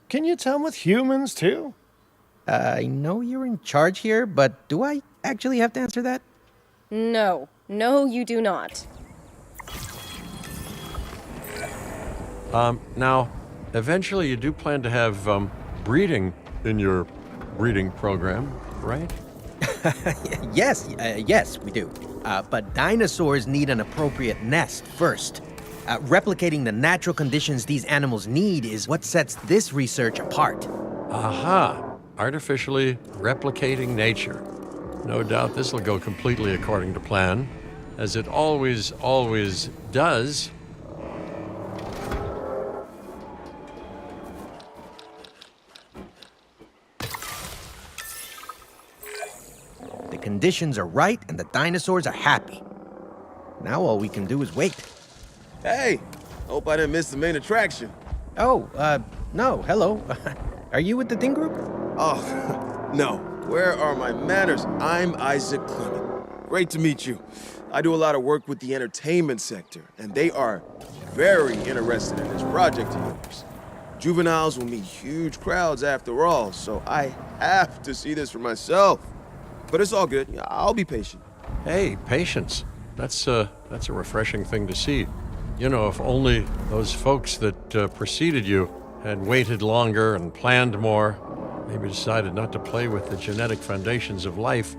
Can you tell with humans, too? I know you're in charge here, but do I actually have to answer that? No. No, you do not. Now, eventually you do plan to have, breeding in your breeding program, right? Yes, we do. But dinosaurs need an appropriate nest first. Replicating the natural conditions these animals need is what sets this research apart. Aha! Artificially replicating nature. No doubt this will go completely according to plan, as it always does. The conditions are right and the dinosaurs are happy. Now all we can do is wait. Hey, hope I didn't miss the main attraction. Oh, no, hello. Are you with the Ding Group? Oh, no. Where are my manners? I'm Isaac Clement. Great to meet you. I do a lot of work with the entertainment sector, and they are very interested in this project of yours. Juveniles will meet huge crowds after all, so I have to see this for myself. But it's all good. I'll be patient. Hey, patience. That's a refreshing thing to see. You know, if only those folks that preceded you had waited longer and planned more, maybe decided not to play with the genetic foundations of life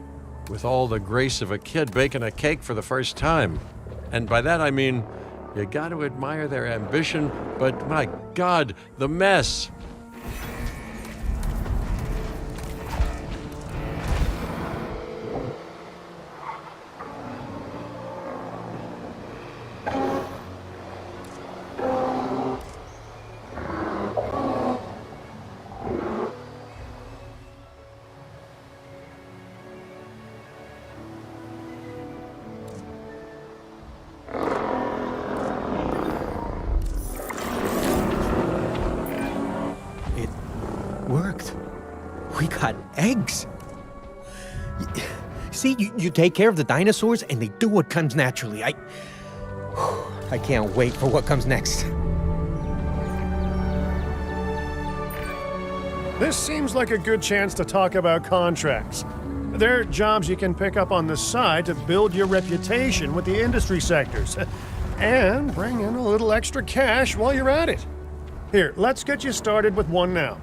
with all the grace of a kid baking a cake for the first time. And by that I mean, you got to admire their ambition, but my God, the mess. Worked. We got eggs. See, you take care of the dinosaurs and they do what comes naturally. I can't wait for what comes next. This seems like a good chance to talk about contracts. They're jobs you can pick up on the side to build your reputation with the industry sectors. And bring in a little extra cash while you're at it. Here, let's get you started with one now.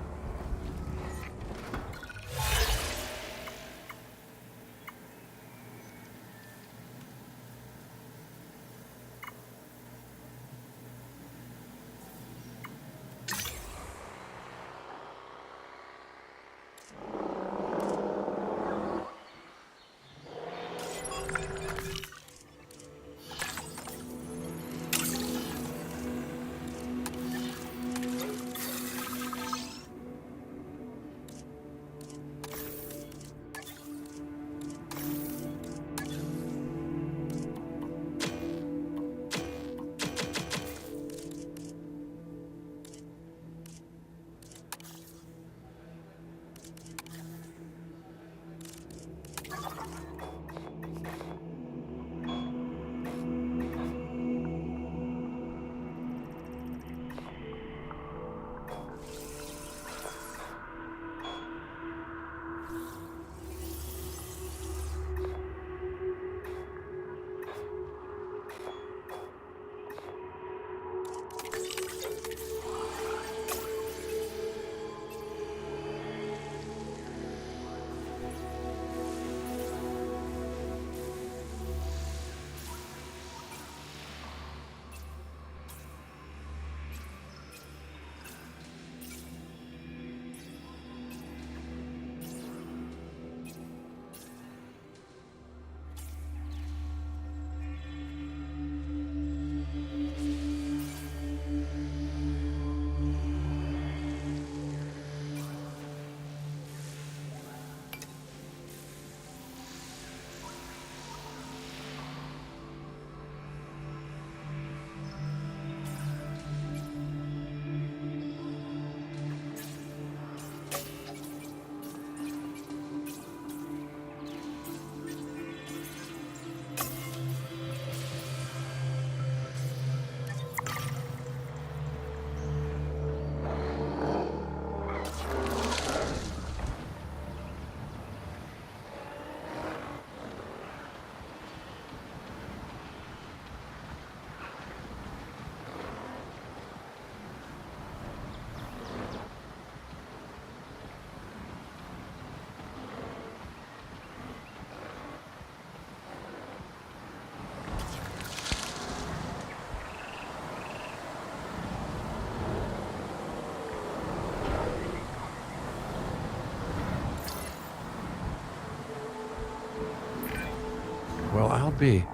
it be?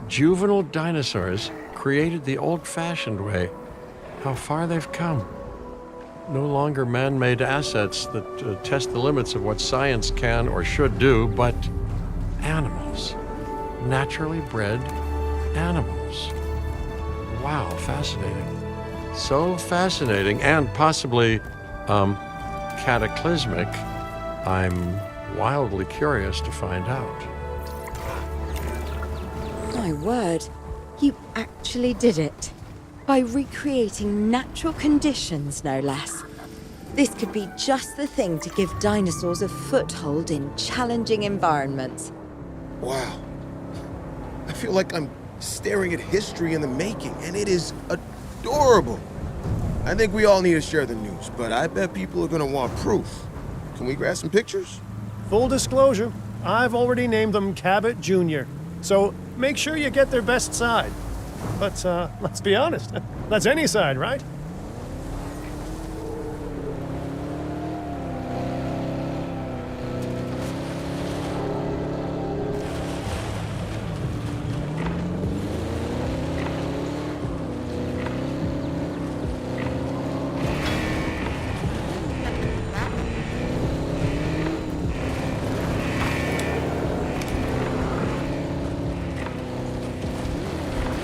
Juvenile dinosaurs created the old-fashioned way. How far they've come. No longer man-made assets that test the limits of what science can or should do, but animals. Naturally bred animals. Wow, fascinating. So fascinating and possibly, cataclysmic. I'm wildly curious to find out. My word, you actually did it. By recreating natural conditions, no less. This could be just the thing to give dinosaurs a foothold in challenging environments. Wow. I feel like I'm staring at history in the making, and it is adorable. I think we all need to share the news, but I bet people are gonna want proof. Can we grab some pictures? Full disclosure, I've already named them Cabot Jr., so make sure you get their best side. But let's be honest, that's any side, right?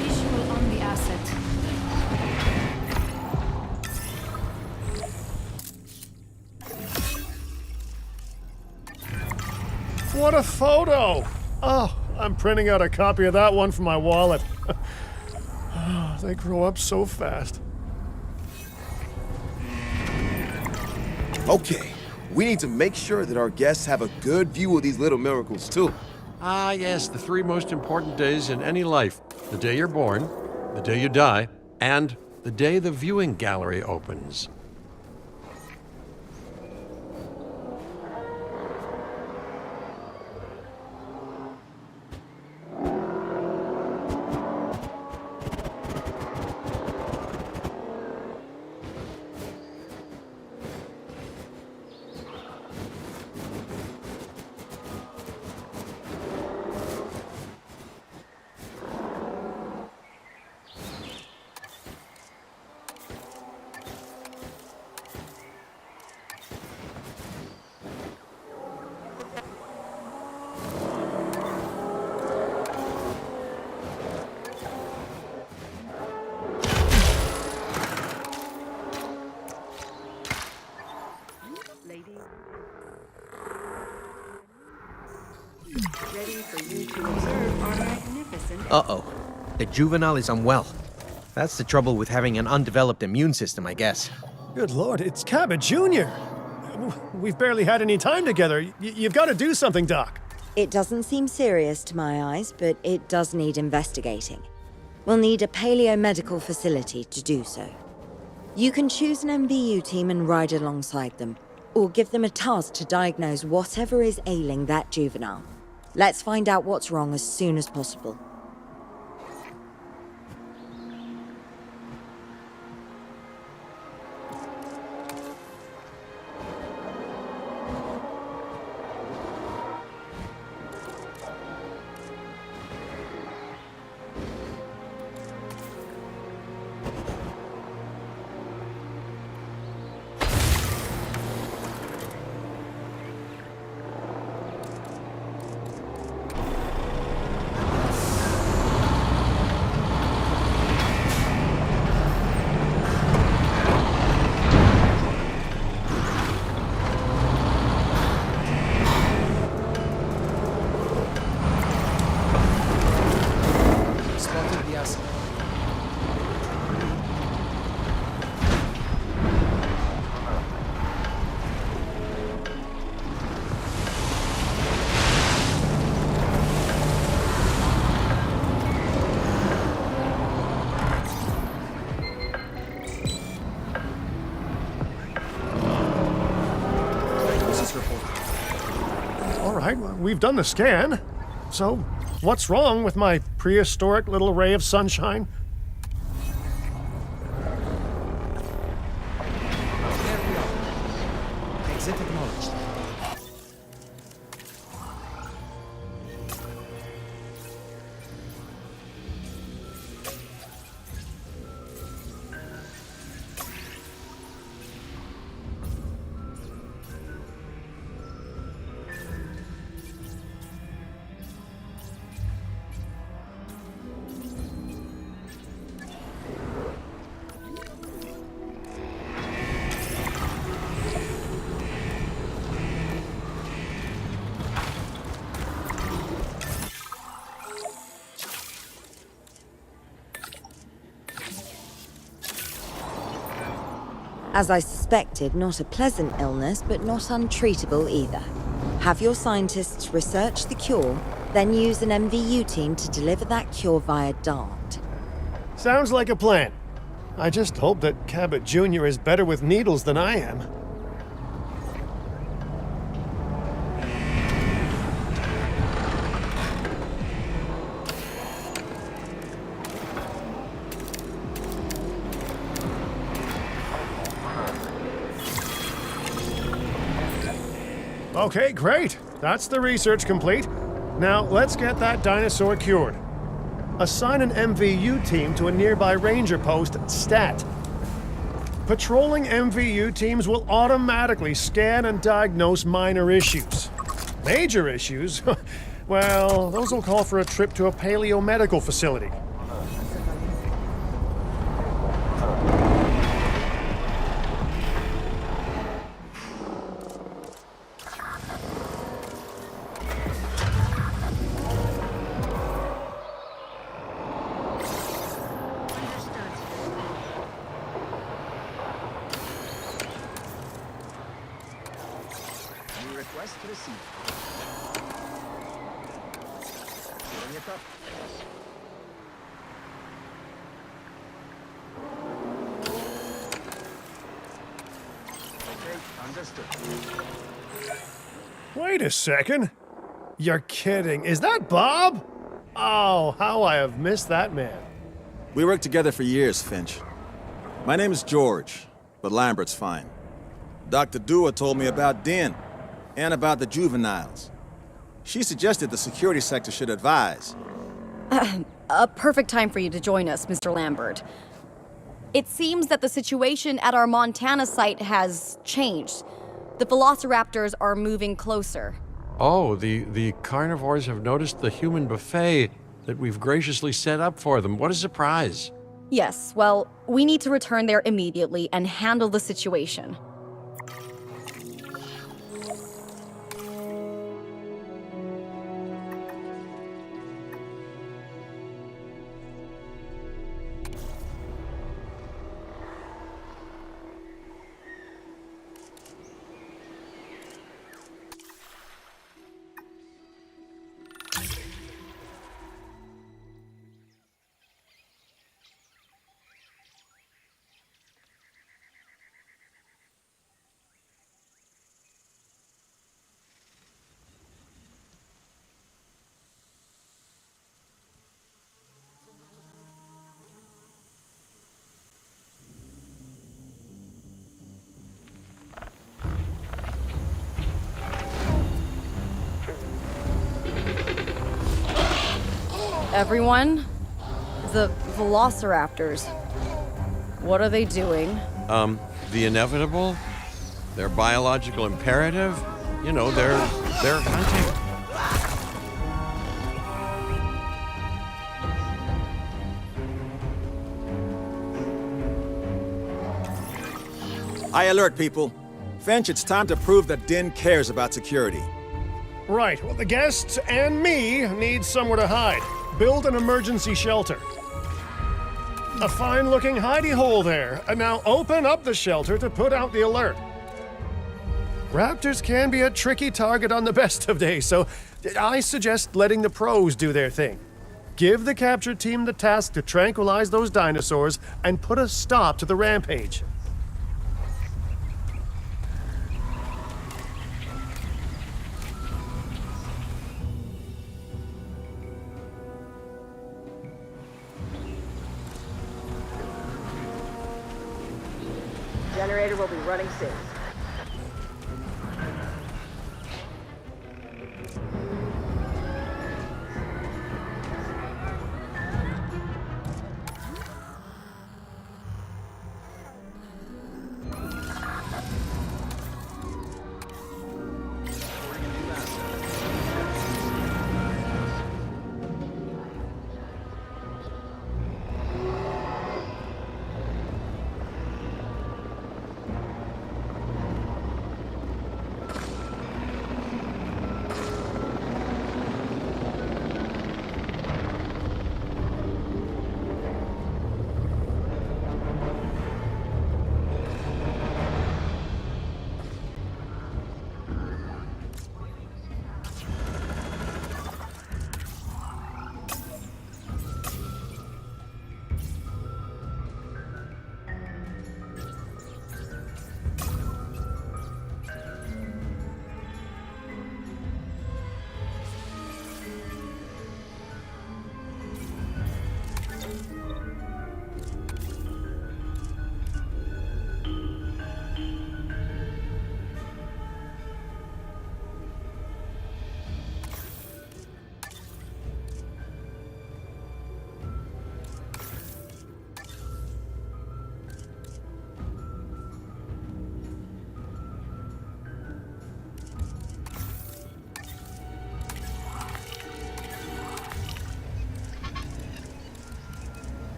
Visual on the asset. What a photo! Oh, I'm printing out a copy of that one for my wallet. Oh, they grow up so fast. Okay, we need to make sure that our guests have a good view of these little miracles, too. Ah, yes, the three most important days in any life. The day you're born, the day you die, and the day the viewing gallery opens. Uh-oh. The juvenile is unwell. That's the trouble with having an undeveloped immune system, I guess. Good Lord, it's Cabot Jr. We've barely had any time together. You've got to do something, Doc. It doesn't seem serious to my eyes, but it does need investigating. We'll need a paleomedical facility to do so. You can choose an MVU team and ride alongside them, or give them a task to diagnose whatever is ailing that juvenile. Let's find out what's wrong as soon as possible. All right, well, we've done the scan. So, what's wrong with my prehistoric little ray of sunshine? There we are. Exit acknowledged. As I suspected, not a pleasant illness, but not untreatable either. Have your scientists research the cure, then use an MVU team to deliver that cure via DART. Sounds like a plan. I just hope that Cabot Jr. is better with needles than I am. Okay, great. That's the research complete. Now, let's get that dinosaur cured. Assign an MVU team to a nearby ranger post, Stat. Patrolling MVU teams will automatically scan and diagnose minor issues. Major issues? Well, those will call for a trip to a paleomedical facility. Request received. Getting it up. Okay, understood. Wait a second. You're kidding. Is that Bob? Oh, how I have missed that man. We worked together for years, Finch. My name is George, but Lambert's fine. Dr. Dua told me about Din, and about the juveniles. She suggested the security sector should advise. A perfect time for you to join us, Mr. Lambert. It seems that the situation at our Montana site has changed. The velociraptors are moving closer. Oh, the carnivores have noticed the human buffet that we've graciously set up for them. What a surprise. Yes, well, we need to return there immediately and handle the situation. Everyone, the velociraptors. What are they doing? The inevitable, their biological imperative, you know, they're hunting. I alert people. Finch, it's time to prove that Din cares about security. Right, well, the guests and me need somewhere to hide. Build an emergency shelter. A fine-looking hidey hole there. And now open up the shelter to put out the alert. Raptors can be a tricky target on the best of days, so I suggest letting the pros do their thing. Give the capture team the task to tranquilize those dinosaurs and put a stop to the rampage. Generator will be running soon.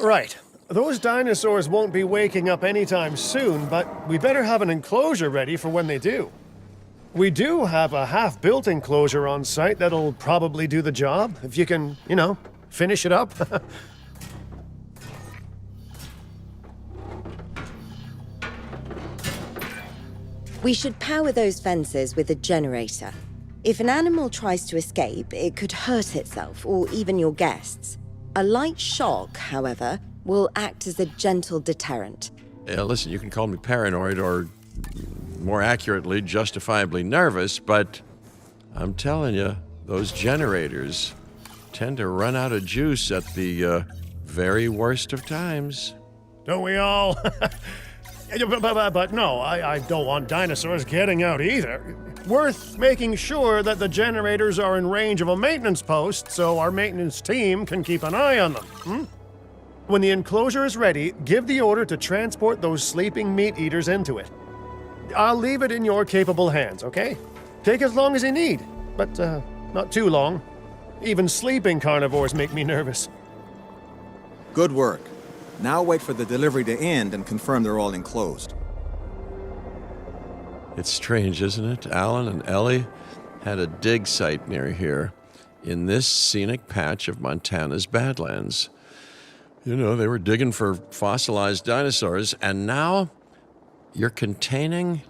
Right. Those dinosaurs won't be waking up anytime soon, but we better have an enclosure ready for when they do. We do have a half-built enclosure on site that'll probably do the job, if you can, finish it up. We should power those fences with a generator. If an animal tries to escape, it could hurt itself or even your guests. A light shock, however, will act as a gentle deterrent. Yeah, listen, you can call me paranoid or, more accurately, justifiably nervous, but I'm telling you, those generators tend to run out of juice at the very worst of times. Don't we all? But no, I don't want dinosaurs getting out either. Worth making sure that the generators are in range of a maintenance post so our maintenance team can keep an eye on them. When the enclosure is ready, give the order to transport those sleeping meat eaters into it. I'll leave it in your capable hands, okay? Take as long as you need, but not too long. Even sleeping carnivores make me nervous. Good work. Now wait for the delivery to end and confirm they're all enclosed. It's strange, isn't it? Alan and Ellie had a dig site near here in this scenic patch of Montana's Badlands. They were digging for fossilized dinosaurs, and now you're containing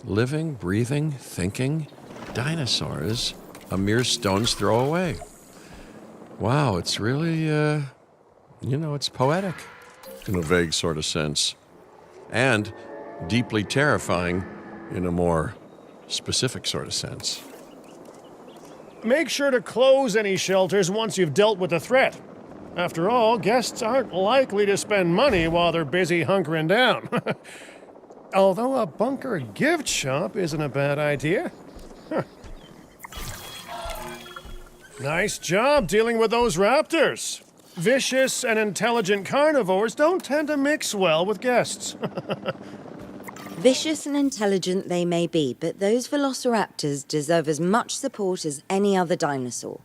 living, breathing, thinking dinosaurs a mere stone's throw away. Wow, it's really, it's poetic in a vague sort of sense, and deeply terrifying in a more specific sort of sense. Make sure to close any shelters once you've dealt with the threat. After all, guests aren't likely to spend money while they're busy hunkering down. Although a bunker gift shop isn't a bad idea. Nice job dealing with those raptors. Vicious and intelligent carnivores don't tend to mix well with guests. Vicious and intelligent they may be, but those velociraptors deserve as much support as any other dinosaur.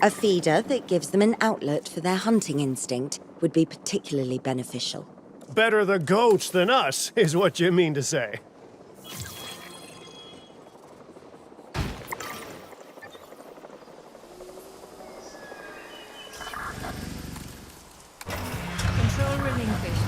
A feeder that gives them an outlet for their hunting instinct would be particularly beneficial. Better the goats than us, is what you mean to say. Control relinquished.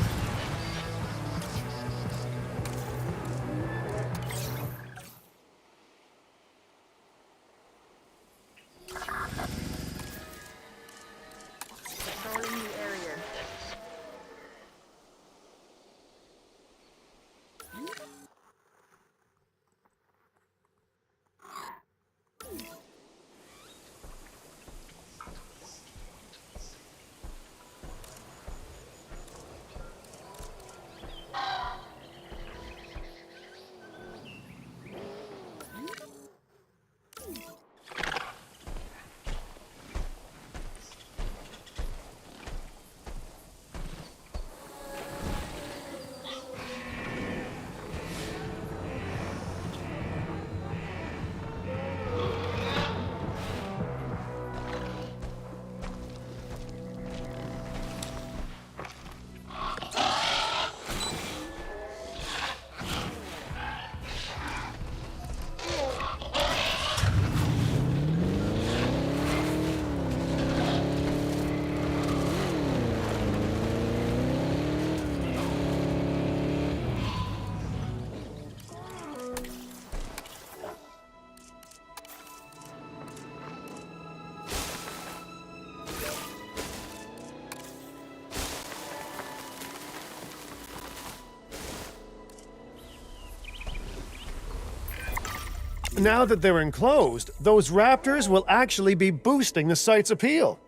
Now that they're enclosed, those raptors will actually be boosting the site's appeal.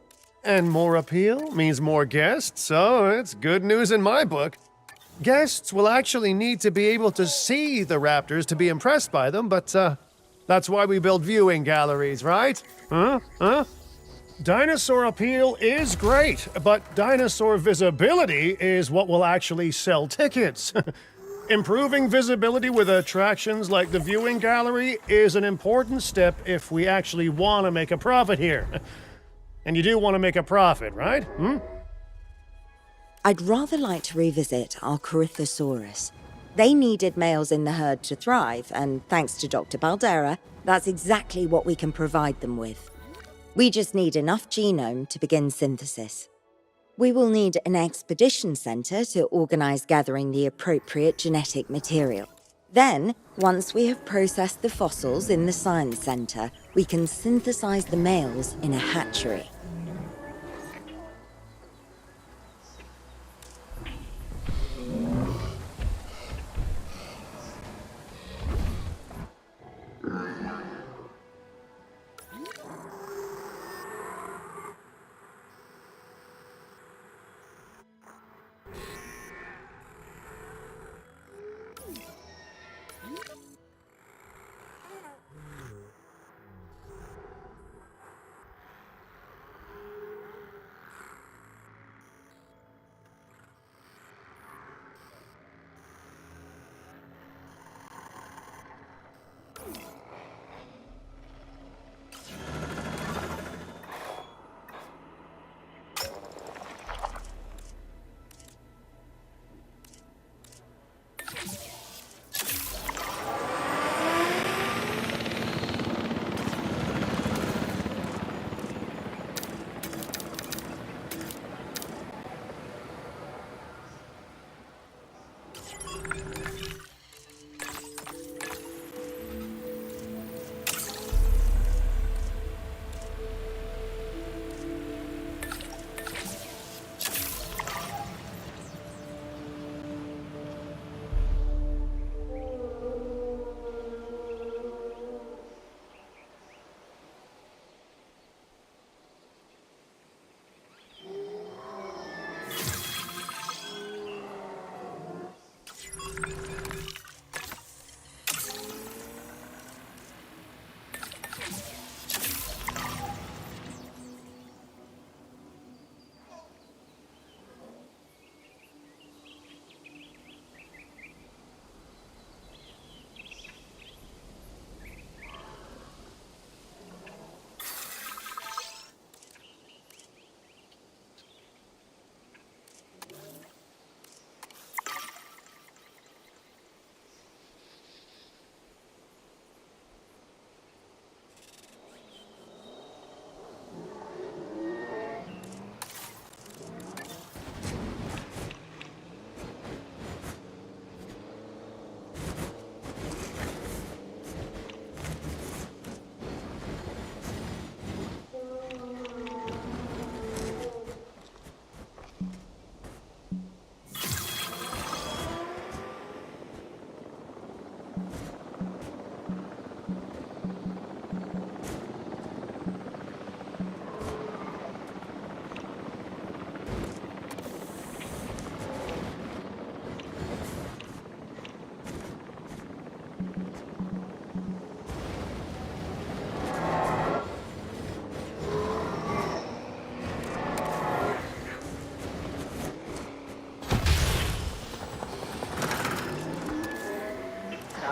And more appeal means more guests, so it's good news in my book. Guests will actually need to be able to see the raptors to be impressed by them, but that's why we build viewing galleries, right? Huh? Dinosaur appeal is great, but dinosaur visibility is what will actually sell tickets. Improving visibility with attractions like the viewing gallery is an important step if we actually want to make a profit here. And you do want to make a profit, right? I'd rather like to revisit our Corythosaurus. They needed males in the herd to thrive, and thanks to Dr. Baldera, that's exactly what we can provide them with. We just need enough genome to begin synthesis. We will need an expedition center to organize gathering the appropriate genetic material. Then, once we have processed the fossils in the science center, we can synthesize the males in a hatchery.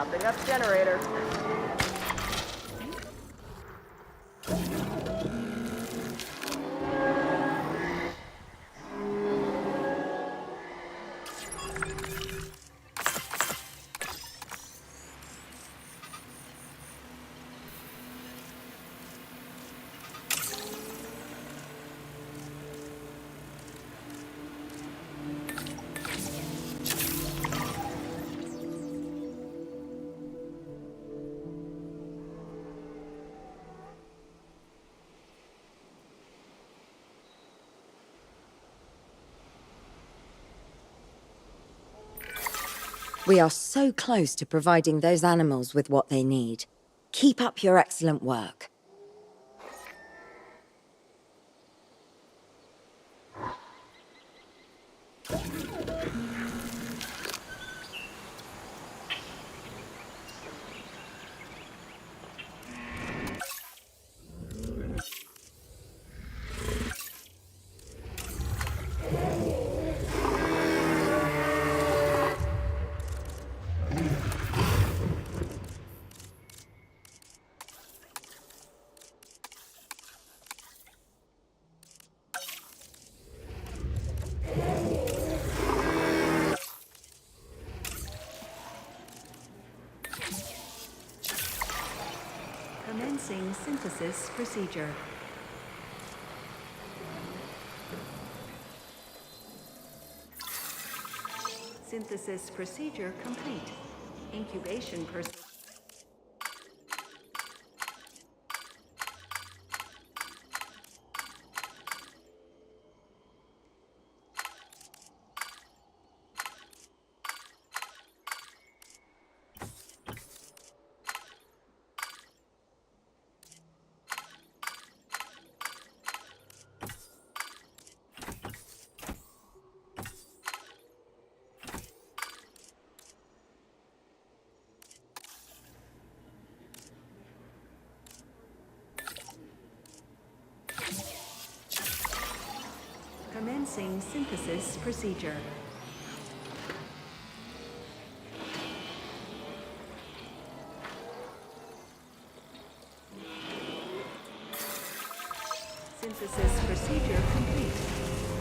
Topping up generator. We are so close to providing those animals with what they need. Keep up your excellent work. Commencing synthesis procedure. Synthesis procedure complete. Incubation person. Commencing synthesis procedure. Synthesis procedure complete.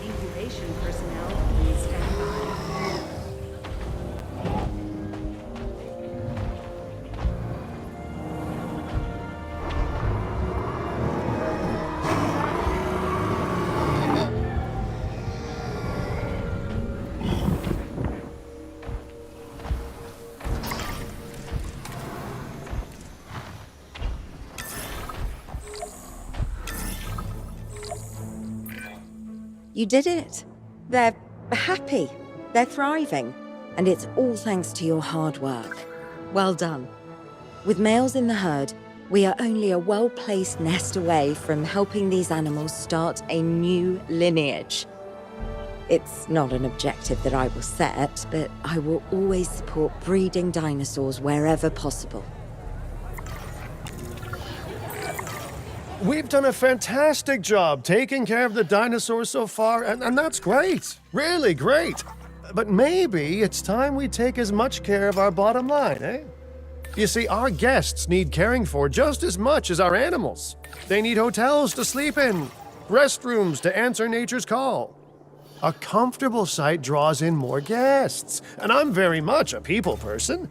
Incubation personnel, please stand by. You did it. They're happy. They're thriving. And it's all thanks to your hard work. Well done. With males in the herd, we are only a well-placed nest away from helping these animals start a new lineage. It's not an objective that I will set, but I will always support breeding dinosaurs wherever possible. We've done a fantastic job taking care of the dinosaurs so far, and that's great. Really great. But maybe it's time we take as much care of our bottom line, eh? You see, our guests need caring for just as much as our animals. They need hotels to sleep in, restrooms to answer nature's call. A comfortable site draws in more guests, and I'm very much a people person.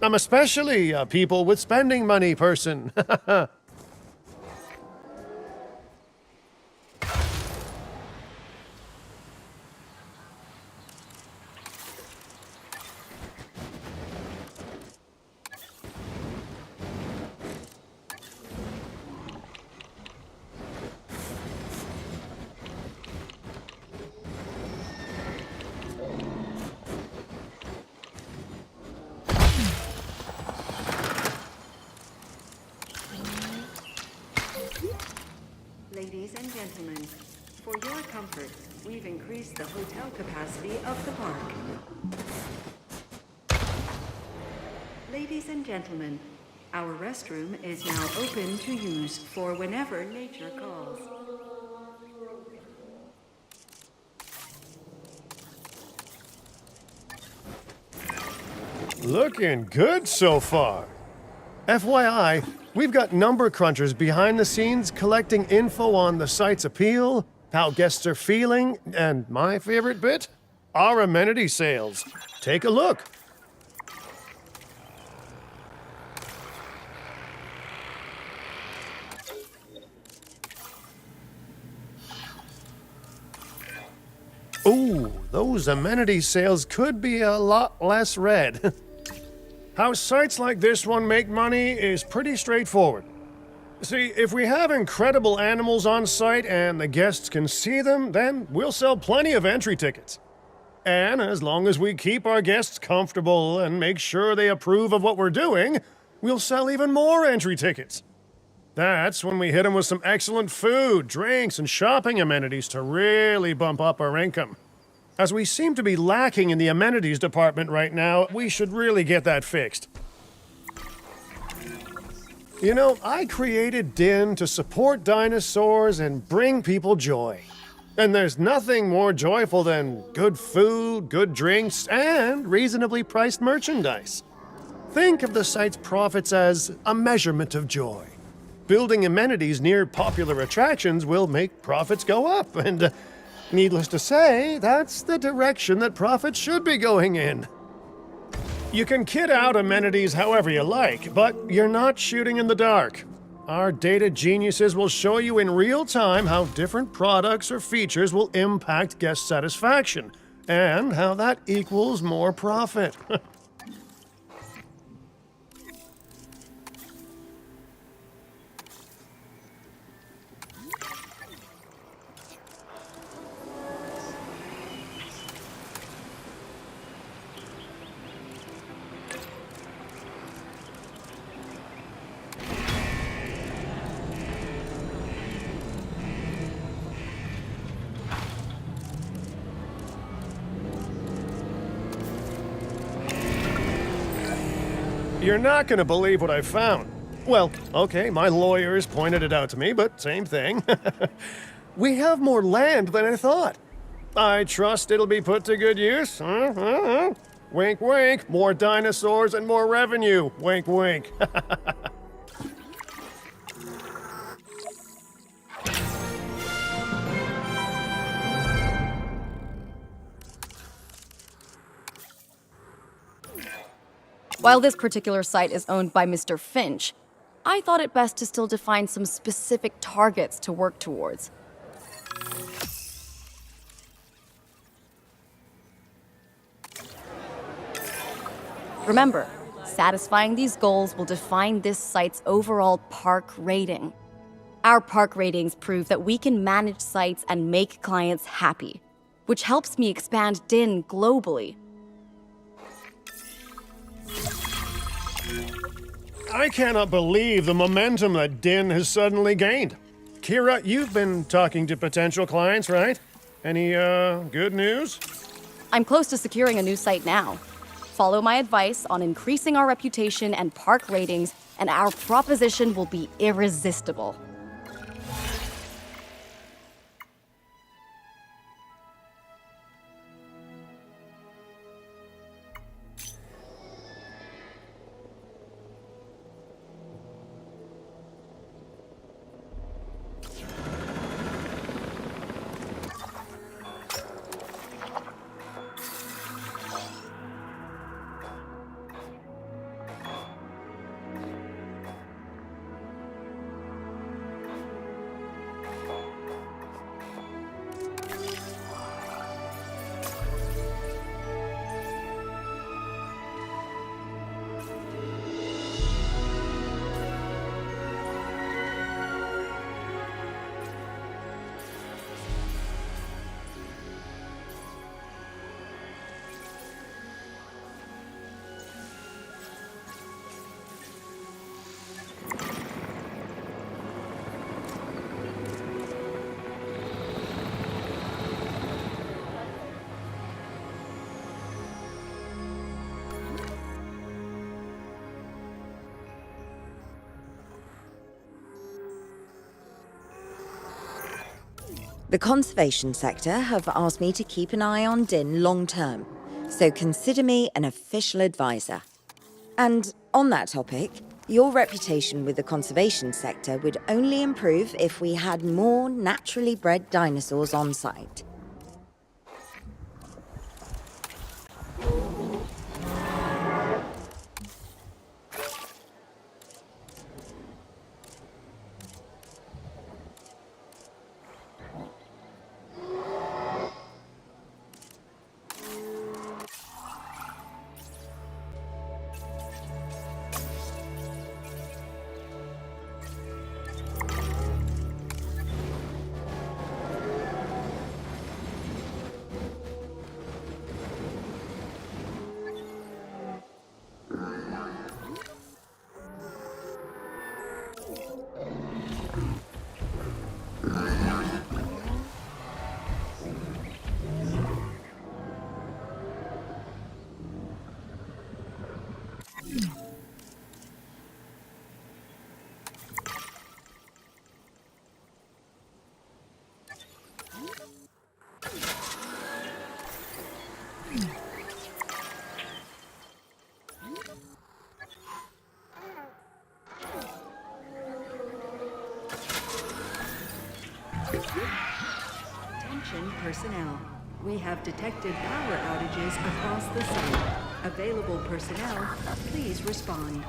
I'm especially a people with spending money person. Ladies and gentlemen, for your comfort, we've increased the hotel capacity of the park. Ladies and gentlemen, our restroom is now open to use for whenever nature calls. Looking good so far. FYI, we've got number crunchers behind the scenes collecting info on the site's appeal, how guests are feeling, and my favorite bit, our amenity sales. Take a look. Ooh, those amenity sales could be a lot less red. How sites like this one make money is pretty straightforward. See, if we have incredible animals on site and the guests can see them, then we'll sell plenty of entry tickets. And as long as we keep our guests comfortable and make sure they approve of what we're doing, we'll sell even more entry tickets. That's when we hit them with some excellent food, drinks, and shopping amenities to really bump up our income. As we seem to be lacking in the amenities department right now, we should really get that fixed. You know, I created DIN to support dinosaurs and bring people joy. And there's nothing more joyful than good food, good drinks, and reasonably priced merchandise. Think of the site's profits as a measurement of joy. Building amenities near popular attractions will make profits go up, and needless to say, that's the direction that profits should be going in. You can kit out amenities however you like, but you're not shooting in the dark. Our data geniuses will show you in real time how different products or features will impact guest satisfaction, and how that equals more profit. You're not gonna believe what I found. Well, okay, my lawyers pointed it out to me, but same thing. We have more land than I thought. I trust it'll be put to good use. Wink, wink. More dinosaurs and more revenue. Wink, wink. While this particular site is owned by Mr. Finch, I thought it best to still define some specific targets to work towards. Remember, satisfying these goals will define this site's overall park rating. Our park ratings prove that we can manage sites and make clients happy, which helps me expand DIN globally. I cannot believe the momentum that DIN has suddenly gained. Kira, you've been talking to potential clients, right? Any, good news? I'm close to securing a new site now. Follow my advice on increasing our reputation and park ratings, and our proposition will be irresistible. The conservation sector have asked me to keep an eye on DIN long term, so consider me an official advisor. And on that topic, your reputation with the conservation sector would only improve if we had more naturally bred dinosaurs on site. Attention personnel. We have detected power outages across the site. Available personnel, please respond.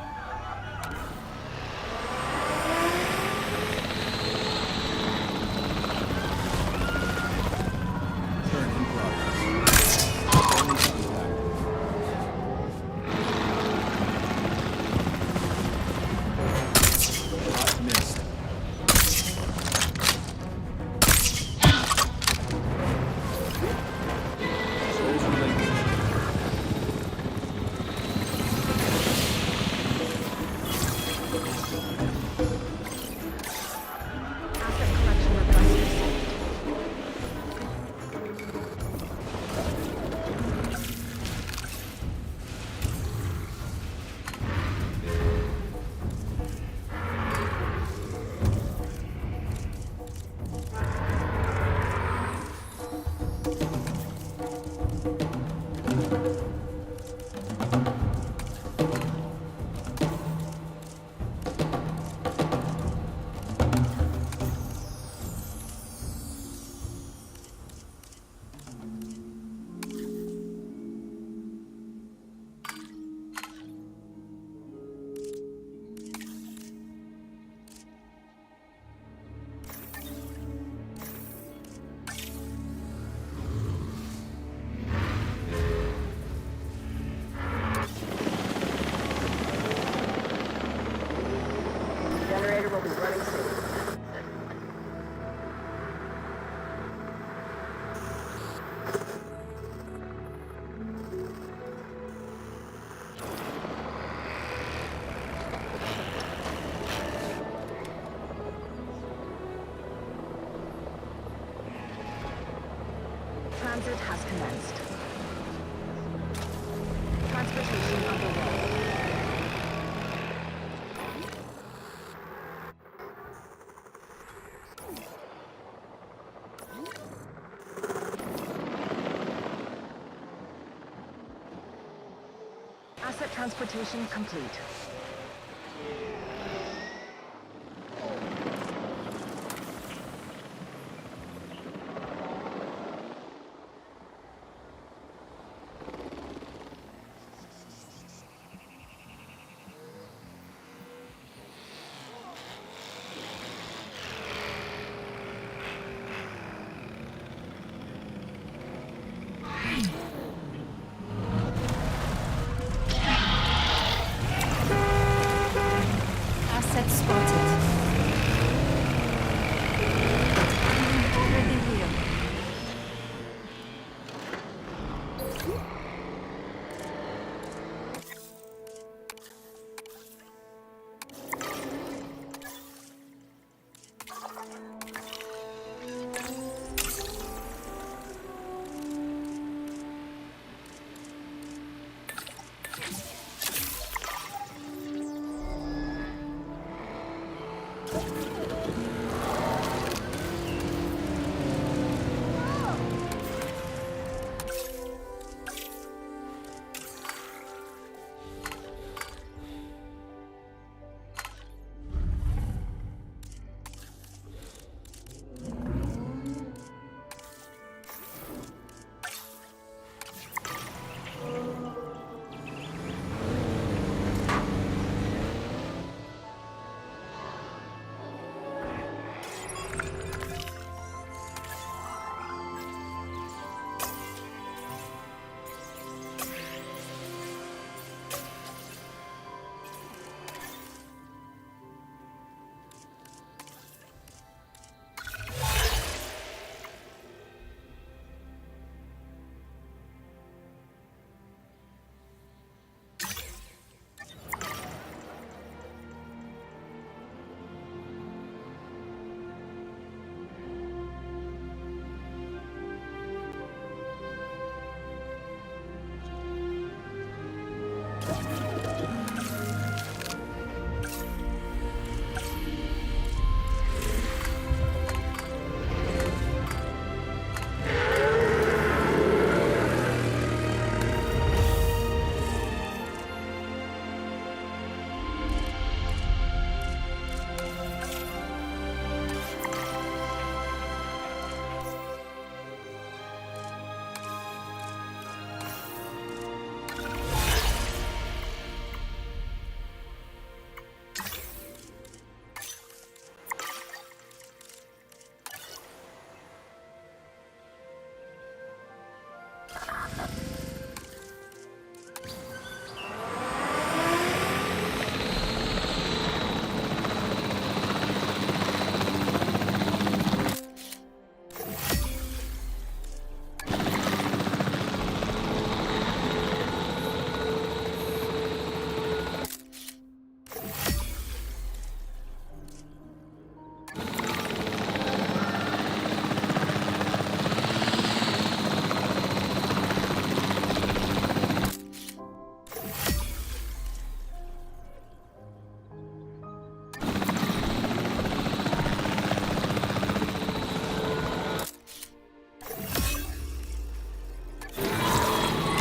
Transit has commenced. Transportation underway. Asset transportation complete. Asset spotted. Already here.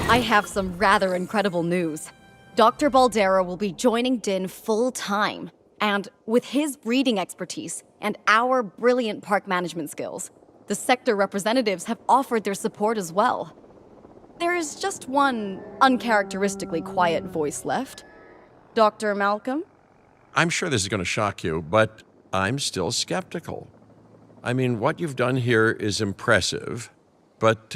I have some rather incredible news. Dr. Baldera will be joining Din full-time, and with his breeding expertise and our brilliant park management skills, the sector representatives have offered their support as well. There is just one uncharacteristically quiet voice left. Dr. Malcolm? I'm sure this is going to shock you, but I'm still skeptical. I mean, what you've done here is impressive, but,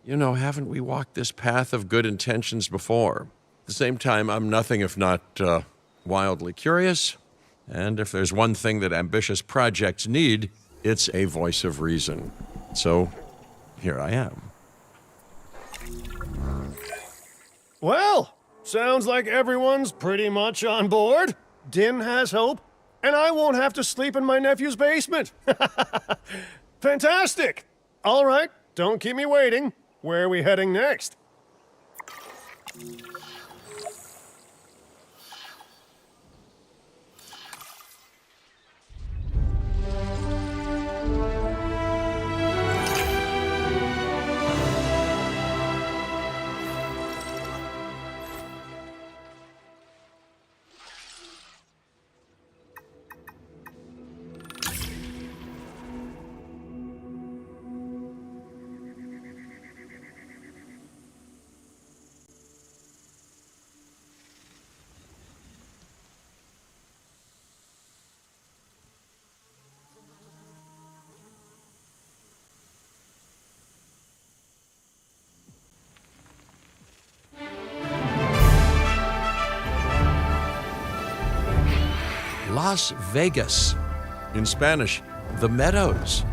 haven't we walked this path of good intentions before? At the same time, I'm nothing if not wildly curious, and if there's one thing that ambitious projects need, it's a voice of reason. So, here I am. Well, sounds like everyone's pretty much on board. Din has hope, and I won't have to sleep in my nephew's basement. Fantastic! All right, don't keep me waiting. Where are we heading next? Las Vegas. In Spanish, the Meadows.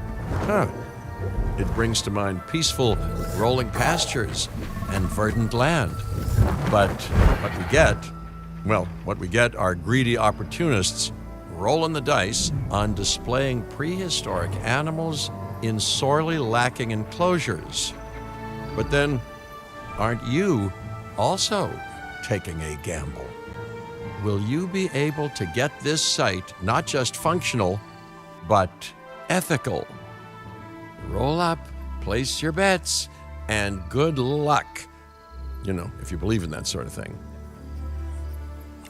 Huh. It brings to mind peaceful, rolling pastures and verdant land. But what we get are greedy opportunists rolling the dice on displaying prehistoric animals in sorely lacking enclosures. But then, aren't you also taking a gamble? Will you be able to get this site not just functional, but ethical? Roll up, place your bets, and good luck. You know, if you believe in that sort of thing.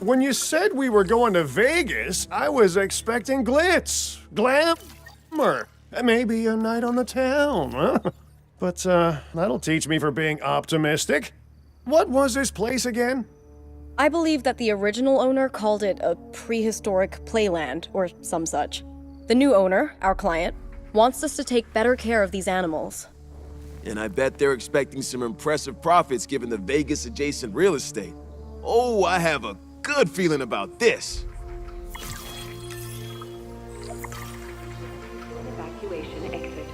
When you said we were going to Vegas, I was expecting glitz, glamour, maybe a night on the town, huh? But that'll teach me for being optimistic. What was this place again? I believe that the original owner called it a prehistoric playland, or some such. The new owner, our client, wants us to take better care of these animals. And I bet they're expecting some impressive profits given the Vegas-adjacent real estate. Oh, I have a good feeling about this. Evacuation exit.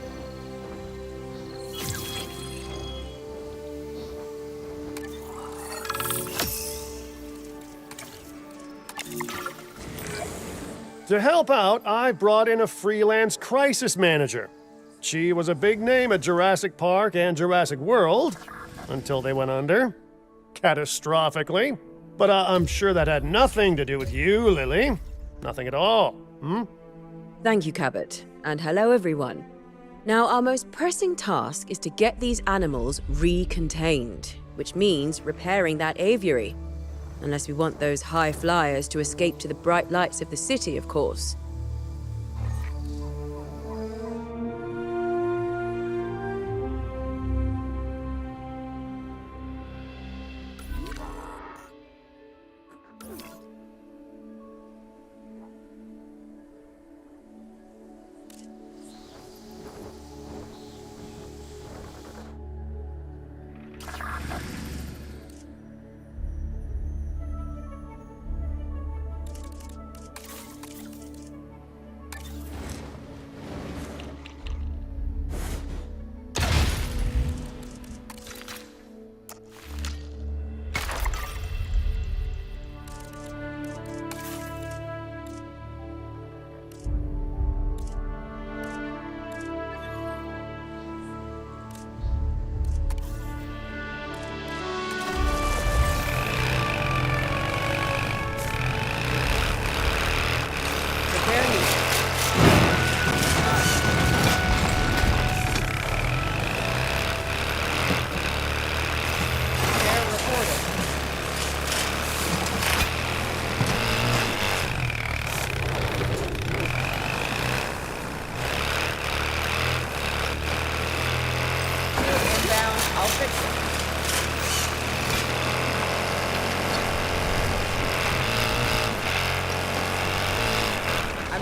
To help out, I brought in a freelance crisis manager. She was a big name at Jurassic Park and Jurassic World, until they went under. Catastrophically. But I'm sure that had nothing to do with you, Lily. Nothing at all, hmm? Thank you, Cabot. And hello, everyone. Now, our most pressing task is to get these animals recontained, which means repairing that aviary. Unless we want those high flyers to escape to the bright lights of the city, of course.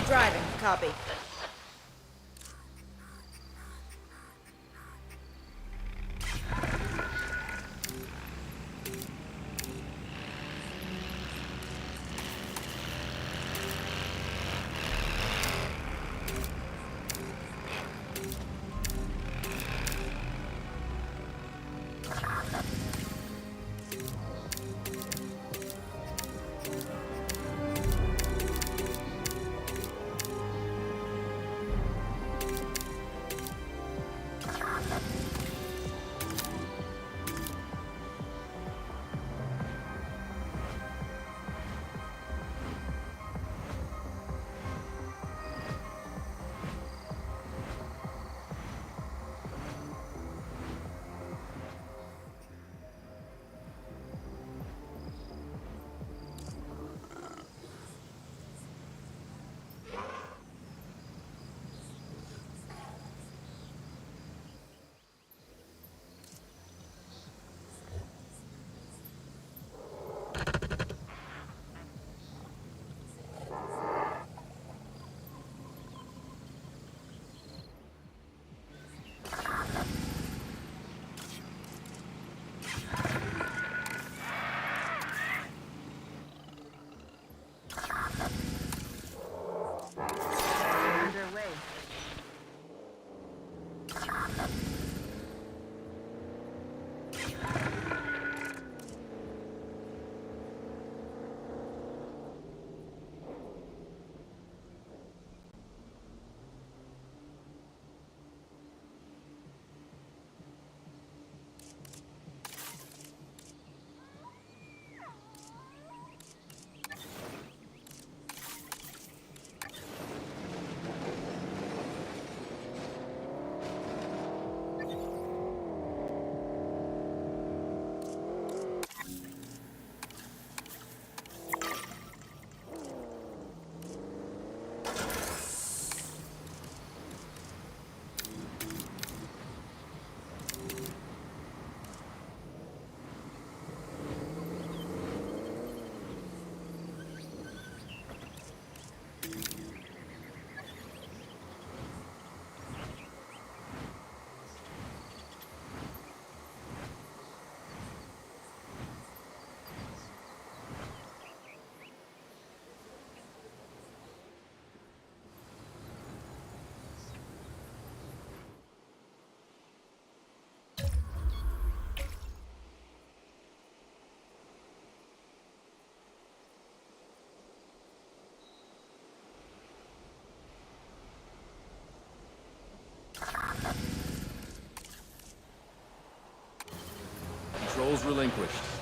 Driving. Copy. relinquished.